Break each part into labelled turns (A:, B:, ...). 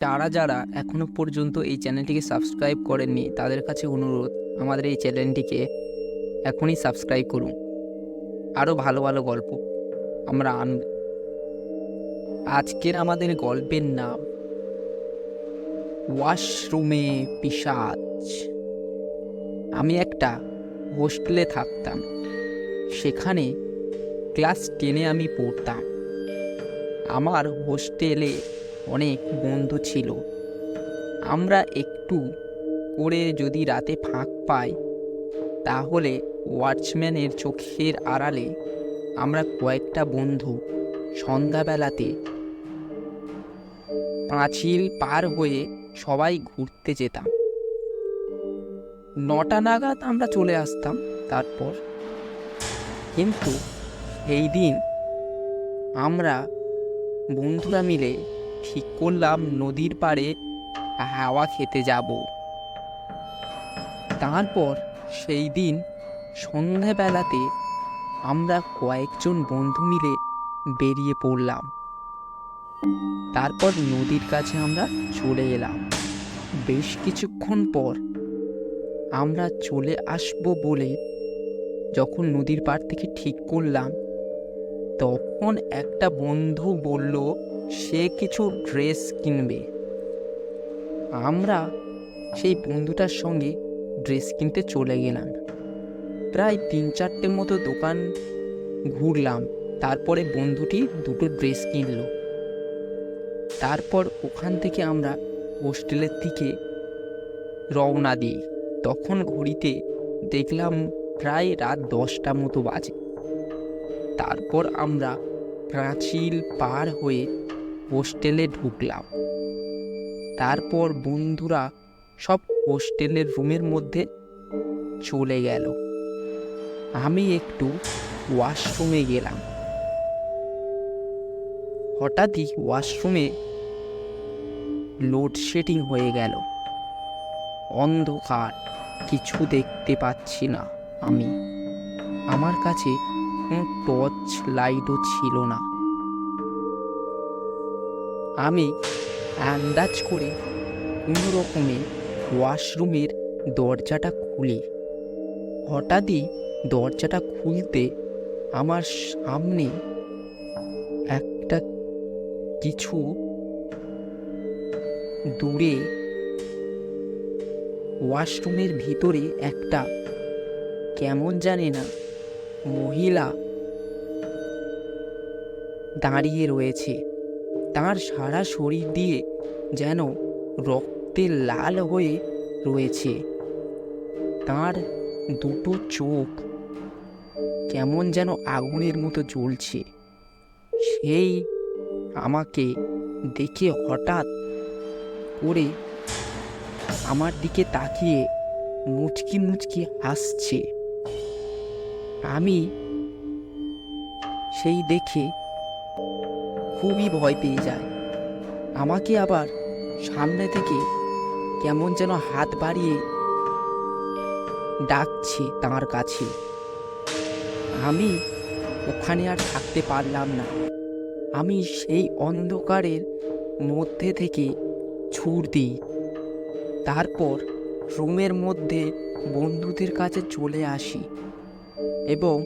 A: যারা যারা এখনো পর্যন্ত এই চ্যানেলটিকে সাবস্ক্রাইব করেননি তাদের কাছে অনুরোধ, আমাদের এই চ্যানেলটিকে এখনই সাবস্ক্রাইব করুন। আরও ভালো ভালো গল্প আমরা আনব। আজকের আমাদের গল্পের নাম ওয়াশরুমে পিশাচ। আমি একটা হোস্টেলে থাকতাম। সেখানে ক্লাস 10-এ আমি পড়তাম। আমার হোস্টেলে অনেক বন্ধু ছিল। আমরা একটু করে যদি রাতে ফাঁক পাই তাহলে ওয়াচম্যানের চোখের আড়ালে আমরা কয়েকটা বন্ধু সন্ধ্যাবেলাতে পাঁচিল পার হয়ে সবাই ঘুরতে যেতাম। 9টা নাগাদ আমরা চলে আসতাম। তারপর কিন্তু এই দিন আমরা বন্ধুরা মিলে ঠিক করলাম নদীর পাড়ে হাওয়া খেতে যাব। তারপর সেই দিন সন্ধ্যাবেলাতে আমরা কয়েকজন বন্ধু মিলে বেরিয়ে পড়লাম। তারপর নদীর কাছে আমরা চলে এলাম। বেশ কিছুক্ষণ পর আমরা চলে আসব বলে যখন নদীর পাড় থেকে ঠিক করলাম, তখন একটা বন্ধু বলল সে কিছু ড্রেস কিনবে। আমরা সেই বন্ধুটার সঙ্গে ড্রেস কিনতে চলে গেলাম। প্রায় 3-4টের মতো দোকান ঘুরলাম। তারপরে বন্ধুটি দুটো ড্রেস কিনলো। তারপর ওখান থেকে আমরা হোস্টেলের দিকে রওনা দিই। তখন ঘড়িতে দেখলাম প্রায় রাত 10টা মতো বাজে। তারপর আমরা পাঁচিল পার হয়ে হোস্টেলে ঢুকলাম। তারপর বন্ধুরা সব হোস্টেলের রুমের মধ্যে চলে গেল। আমি একটু ওয়াশরুমে গেলাম। হঠাৎই ওয়াশরুমে লোডশেডিং হয়ে গেল। অন্ধকার, কিছু দেখতে পাচ্ছি না। আমার কাছে কোনো টর্চ লাইটও ছিল না। আমি আন্দাজ করে কোনো রকমে ওয়াশরুমের দরজাটা খুলি। হঠাৎই দরজাটা খুলতে আমার সামনে একটা কিছু দূরে ওয়াশরুমের ভিতরে একটা কেমন জানি না মহিলা দাঁড়িয়ে রয়েছে। তার সারা শরীর দিয়ে যেন রক্তে লাল হয়ে রয়েছে। তার দুটো চোখ কেমন যেন আগুনের মতো জ্বলছে। সেই আমাকে দেখে হঠাৎ করে আমার দিকে তাকিয়ে মুচকি মুচকি হাসছে। আমি সেই দেখে খুবই ভয় পেয়ে যাই। আমাকে আবার সামনে থেকে কেমন যেন হাত বাড়িয়ে ডাকছে তার কাছে। আমি ওখানে আর থাকতে পারলাম না। আমি সেই অন্ধকারের মধ্যে থেকে ছুট দিই। তারপর রুমের মধ্যে বন্ধুদের কাছে চলে আসি এবং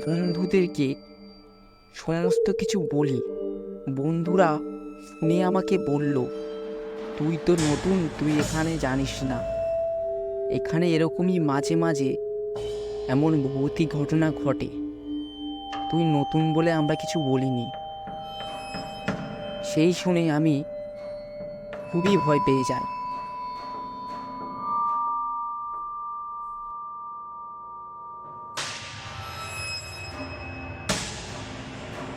A: বন্ধুদেরকে সমস্ত কিছু বলি। বন্ধুরা শুনে আমাকে বলল, তুই তো নতুন, তুই এখানে জানিস না। এখানে এরকমই মাঝে মাঝে এমন ভৌতিক ঘটনা ঘটে। তুই নতুন বলে আমরা কিছু বলিনি। সেই শুনে আমি খুবই ভয় পেয়ে যাই।